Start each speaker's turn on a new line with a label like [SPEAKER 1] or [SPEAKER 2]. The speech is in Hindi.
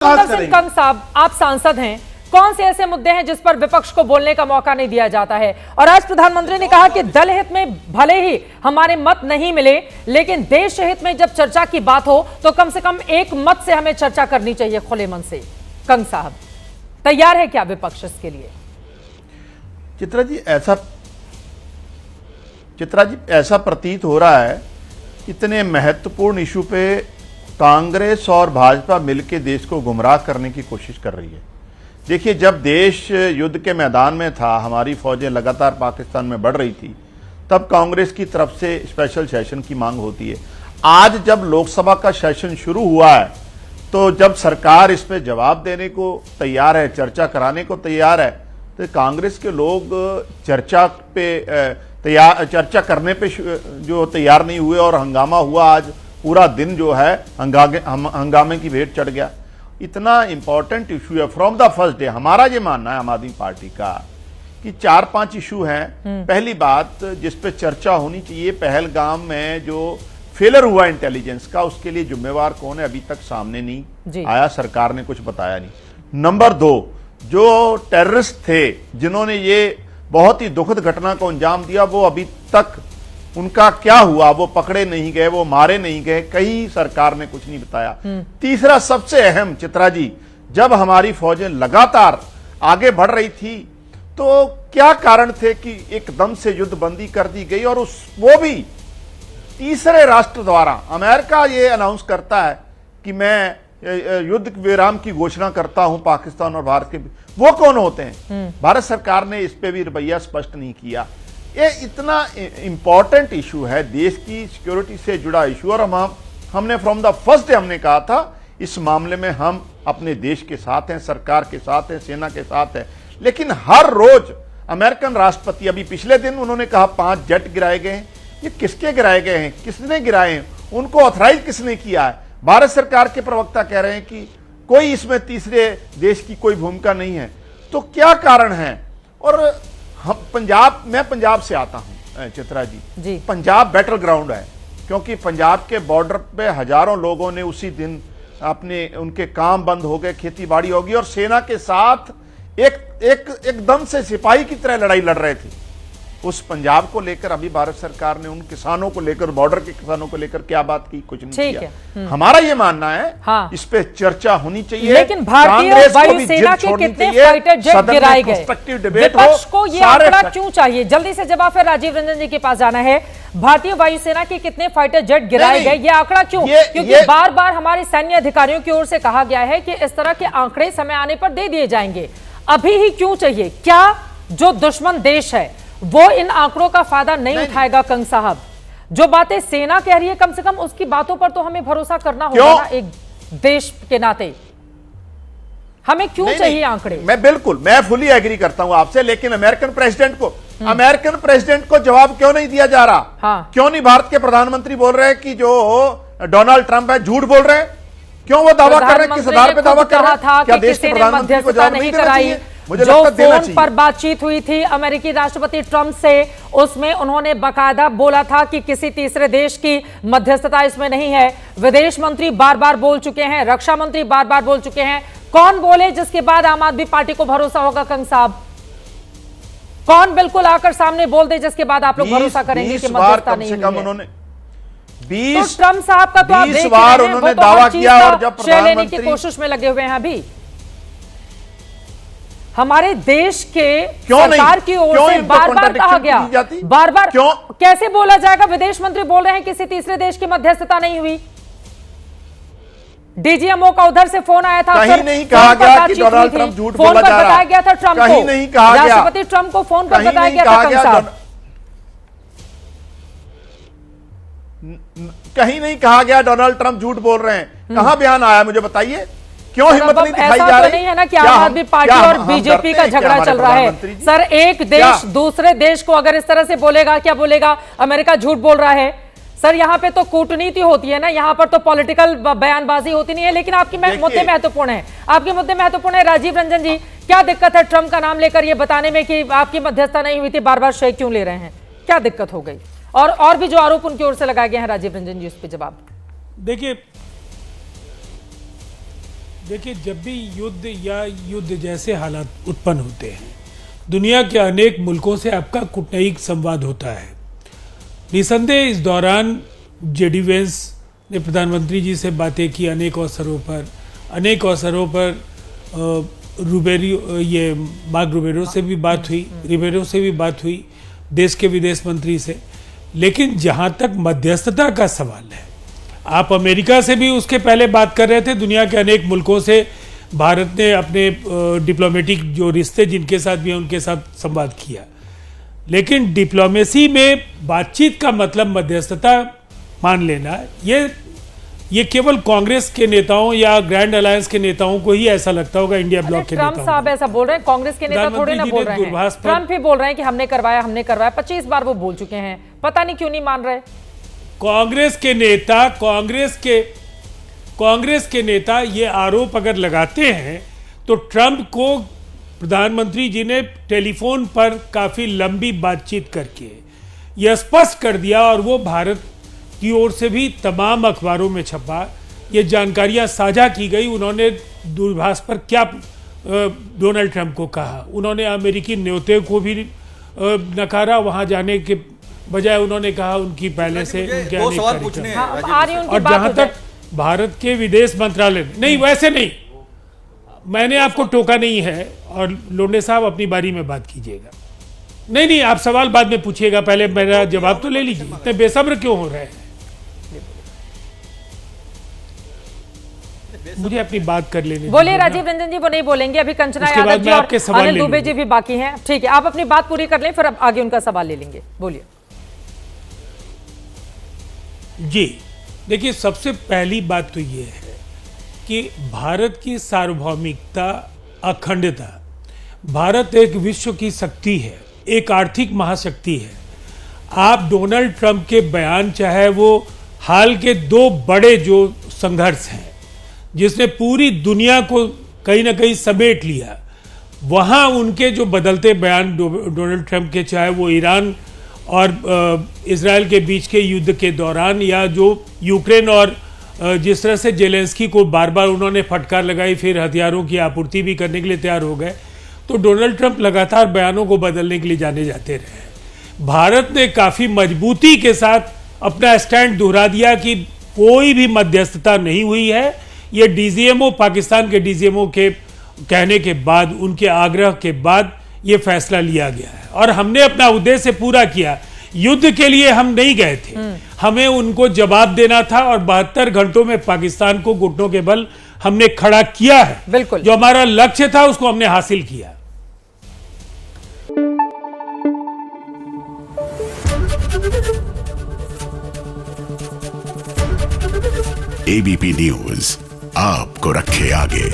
[SPEAKER 1] सुंदर सिंह कंग साहब, आप सांसद हैं, कौन से ऐसे मुद्दे हैं जिस पर विपक्ष को बोलने का मौका नहीं दिया जाता है? और आज प्रधानमंत्री ने कहा कि दल हित में भले ही हमारे मत नहीं मिले, लेकिन देश हित में जब चर्चा की बात हो तो कम से कम एक मत से हमें चर्चा करनी चाहिए खुले मन से। कंग साहब, तैयार है क्या विपक्ष इसके लिए?
[SPEAKER 2] चित्रा जी, ऐसा प्रतीत हो रहा है इतने महत्वपूर्ण इशू पे कांग्रेस और भाजपा मिलकर देश को गुमराह करने की कोशिश कर रही है। देखिए, जब देश युद्ध के मैदान में था, हमारी फौजें लगातार पाकिस्तान में बढ़ रही थी, तब कांग्रेस की तरफ से स्पेशल सेशन की मांग होती है। आज जब लोकसभा का सेशन शुरू हुआ है, तो जब सरकार इस पे जवाब देने को तैयार है, चर्चा कराने को तैयार है, तो कांग्रेस के लोग चर्चा करने पे जो तैयार नहीं हुए और हंगामा हुआ। आज पूरा दिन जो है हंगामे की भेंट चढ़ गया। इतना इंपॉर्टेंट इशू है फ्रॉम द फर्स्ट डे। हमारा ये मानना है आम आदमी पार्टी का कि 4-5 इशू हैं। पहली बात जिस पे चर्चा होनी चाहिए, पहलगाम में जो फेलर हुआ इंटेलिजेंस का, उसके लिए जिम्मेवार कौन है, अभी तक सामने नहीं आया, सरकार ने कुछ बताया नहीं। नंबर 2, जो टेररिस्ट थे जिन्होंने ये बहुत ही दुखद घटना को अंजाम दिया, वो अभी तक उनका क्या हुआ, वो पकड़े नहीं गए, वो मारे नहीं गए, कहीं सरकार ने कुछ नहीं बताया। तीसरा सबसे अहम, चित्रा जी, जब हमारी फौजें लगातार आगे बढ़ रही थी तो क्या कारण थे कि एकदम से युद्धबंदी कर दी गई, और वो भी तीसरे राष्ट्र द्वारा। अमेरिका ये अनाउंस करता है कि मैं युद्ध विराम की घोषणा करता हूं पाकिस्तान और भारत के, वो कौन होते हैं? भारत सरकार ने इस पे भी रवैया स्पष्ट नहीं किया। ये इतना इंपॉर्टेंट इशू है, देश की सिक्योरिटी से जुड़ा इशू, और हमने फ्रॉम द फर्स्ट डे हमने कहा था इस मामले में हम अपने देश के साथ हैं, सरकार के साथ हैं, सेना के साथ हैं। लेकिन हर रोज अमेरिकन राष्ट्रपति, अभी पिछले दिन उन्होंने कहा 5 जेट गिराए गए हैं। ये किसके गिराए गए हैं, किसने गिराए हैं, उनको ऑथराइज किसने किया है? भारत सरकार के प्रवक्ता कह रहे हैं कि कोई इसमें तीसरे देश की कोई भूमिका नहीं है। तो क्या कारण है? और मैं पंजाब से आता हूं चित्रा जी। पंजाब बैटल ग्राउंड है, क्योंकि पंजाब के बॉर्डर पे हजारों लोगों ने उसी दिन उनके काम बंद हो गए, खेती बाड़ी होगी, और सेना के साथ एकदम से सिपाही की तरह लड़ाई लड़ रहे थे। उस पंजाब को लेकर अभी भारत सरकार ने उन किसानों को लेकर, बॉर्डर के किसानों को लेकर क्या बात की? कुछ नहीं किया। हमारा ये मानना है इस पे चर्चा होनी चाहिए।
[SPEAKER 1] लेकिन भारतीय वायुसेना के कितने फाइटर जेट गिराए गए, विपक्ष को ये आंकड़ा क्यों चाहिए? जल्दी से जवाब, फिर राजीव रंजन जी के पास जाना है। भारतीय वायुसेना के कितने फाइटर जेट गिराए गए, ये आंकड़ा क्यों? क्योंकि बार बार हमारे सैन्य अधिकारियों की ओर से कहा गया है कि इस तरह के आंकड़े समय आने पर दे दिए जाएंगे। अभी ही क्यों चाहिए? क्या जो दुश्मन देश है वो इन आंकड़ों का फायदा नहीं उठाएगा? कंग साहब, जो बातें सेना कह रही है, कम से कम उसकी बातों पर तो हमें भरोसा करना होगा ना, एक देश के नाते। हमें क्यों चाहिए आंकड़े?
[SPEAKER 2] मैं फुली एग्री करता हूं आपसे, लेकिन अमेरिकन प्रेसिडेंट को जवाब क्यों नहीं दिया जा रहा? क्यों नहीं भारत के प्रधानमंत्री बोल रहे हैं कि जो डोनाल्ड ट्रंप है झूठ बोल रहे हैं? क्यों वो दावा कर रहे हैं? किस आधार पर दावा कर रहे हैं? क्या देश के प्रधानमंत्री को जवाब नहीं देना चाहिए?
[SPEAKER 1] जो फोन पर बातचीत हुई थी अमेरिकी राष्ट्रपति ट्रंप से, उसमें उन्होंने बाकायदा बोला था कि किसी तीसरे देश की मध्यस्थता इसमें नहीं है। विदेश मंत्री बार बार बोल चुके हैं, रक्षा मंत्री बार बार बोल चुके हैं। कौन बोले जिसके बाद आम आदमी पार्टी को भरोसा होगा? कंग साहब, कौन बिल्कुल आकर सामने बोल दे जिसके बाद आप लोग भरोसा करेंगे कि मध्यस्थता नहीं है?
[SPEAKER 2] उन्होंने
[SPEAKER 1] तो ट्रंप साहब का तो आप देख रहे हैं, वो तो
[SPEAKER 2] दावा
[SPEAKER 1] हर चीज
[SPEAKER 2] किया, और जब
[SPEAKER 1] श्रेय लेने की कोशिश में लगे हुए हैं। अभी हमारे देश के सरकार की ओर से बार बार कहा गया, बार बार कैसे बोला जाएगा? विदेश मंत्री बोल रहे हैं किसी तीसरे देश की मध्यस्थता नहीं हुई। डीजीएमओ का उधर से फोन आया था,
[SPEAKER 2] कहीं नहीं कहा गया कि डोनाल्ड ट्रंप झूठ बोला जा रहा है।
[SPEAKER 1] बताया गया था ट्रंप को,
[SPEAKER 2] कहीं नहीं कहा गया,
[SPEAKER 1] राष्ट्रपति ट्रंप को फोन पर बताया गया था।
[SPEAKER 2] कहीं नहीं कहा गया डोनाल्ड ट्रंप झूठ बोल रहे हैं। कहां बयान आया, मुझे बताइए? क्यों हिम्मत नहीं दिखाई जा रही?
[SPEAKER 1] नहीं है ना कि आम आदमी पार्टी और बीजेपी का झगड़ा चल रहा है। सर, एक देश दूसरे देश को अगर इस तरह से बोलेगा, क्या बोलेगा? अमेरिका झूठ बोल रहा है। सर, यहाँ पे तो कूटनीति होती है ना, यहाँ पर तो पॉलिटिकल बयानबाजी होती नहीं है। लेकिन आपके मुद्दे महत्वपूर्ण है, आपके मुद्दे महत्वपूर्ण है। राजीव रंजन जी, क्या दिक्कत है ट्रंप का नाम लेकर ये बताने में कि आपकी मध्यस्थता नहीं हुई थी? बार बार श्रेय क्यों ले रहे हैं? क्या दिक्कत हो गई? और भी जो आरोप उनकी ओर से लगाए गए हैं, राजीव रंजन जी, उस पर जवाब।
[SPEAKER 3] देखिए, देखिए, जब भी युद्ध या युद्ध जैसे हालात उत्पन्न होते हैं, दुनिया के अनेक मुल्कों से आपका कूटनैतिक संवाद होता है। निसंदेह इस दौरान जेडी वेंस ने प्रधानमंत्री जी से बातें की अनेक अवसरों पर मार्क रूबेरो से भी बात हुई, देश के विदेश मंत्री से। लेकिन जहां तक मध्यस्थता का सवाल है, आप अमेरिका से भी उसके पहले बात कर रहे थे, दुनिया के अनेक मुल्कों से भारत ने अपने डिप्लोमेटिक जो रिश्ते जिनके साथ भी हैं उनके साथ संवाद किया। लेकिन डिप्लोमेसी में बातचीत का मतलब मध्यस्थता मान लेना, ये केवल कांग्रेस के नेताओं या ग्रैंड अलायंस के नेताओं को ही ऐसा लगता होगा, इंडिया ब्लॉक के नेताओं।
[SPEAKER 1] ट्रम्प साहब ऐसा बोल रहे हैं, कांग्रेस के नेता थोड़े ना बोल रहे हैं। ट्रम्प ही बोल रहे हैं कि हमने करवाया 25 बार वो बोल चुके हैं, पता नहीं क्यों नहीं मान रहे। कांग्रेस के नेता ये आरोप अगर लगाते हैं तो ट्रम्प को प्रधानमंत्री जी ने टेलीफोन पर काफी लंबी बातचीत करके यह स्पष्ट कर दिया, और वो भारत की ओर से भी तमाम अखबारों में छपा, ये जानकारियां साझा की गई। उन्होंने दूरभाष पर क्या डोनाल्ड ट्रंप को कहा, उन्होंने अमेरिकी न्योते को भी नकारा, वहां जाने के बजाय उन्होंने कहा उनकी पहले से उनके और जहां तक भारत के विदेश मंत्रालय नहीं, वैसे नहीं, मैंने आपको टोका नहीं है। और लोंडे साहब अपनी बारी में बात कीजिएगा। नहीं, आप सवाल बाद में पूछिएगा, पहले मेरा जवाब तो ले लीजिए। इतने बेसब्र क्यों हो रहे हैं? मुझे अपनी बात कर लेने। बोलिए राजीव रंजन जी, वो नहीं बोलेंगे अभी। कंचना यादव जी और अनिल दुबे जी भी बाकी हैं। ठीक है, आप अपनी बात पूरी कर लें, फिर अब आगे उनका सवाल ले लेंगे। बोलिए
[SPEAKER 3] जी। देखिए, सबसे पहली बात तो ये है कि भारत की सार्वभौमिकता, अखंडता, भारत एक विश्व की शक्ति है, एक आर्थिक महाशक्ति है। आप डोनाल्ड ट्रंप के बयान, चाहे वो हाल के 2 बड़े जो संघर्ष हैं जिसने पूरी दुनिया को कहीं ना कहीं समेट लिया, वहाँ उनके जो बदलते बयान डोनाल्ड ट्रंप के, चाहे वो ईरान और इजराइल के बीच के युद्ध के दौरान, या जो यूक्रेन और जिस तरह से जेलेंस्की को बार बार उन्होंने फटकार लगाई, फिर हथियारों की आपूर्ति भी करने के लिए तैयार हो गए, तो डोनाल्ड ट्रंप लगातार बयानों को बदलने के लिए जाने जाते रहे। भारत ने काफ़ी मजबूती के साथ अपना स्टैंड दोहरा दिया कि कोई भी मध्यस्थता नहीं हुई है। ये डीजीएमओ, पाकिस्तान के डीजीएमओ के कहने के बाद, उनके आग्रह के बाद ये फैसला लिया गया है, और हमने अपना उद्देश्य पूरा किया। युद्ध के लिए हम नहीं गए थे, हमें उनको जवाब देना था, और 72 घंटों में पाकिस्तान को घुटनों के बल हमने खड़ा किया है।
[SPEAKER 1] बिल्कुल,
[SPEAKER 3] जो हमारा लक्ष्य था उसको हमने हासिल किया।
[SPEAKER 4] एबीपी न्यूज आपको रखे आगे।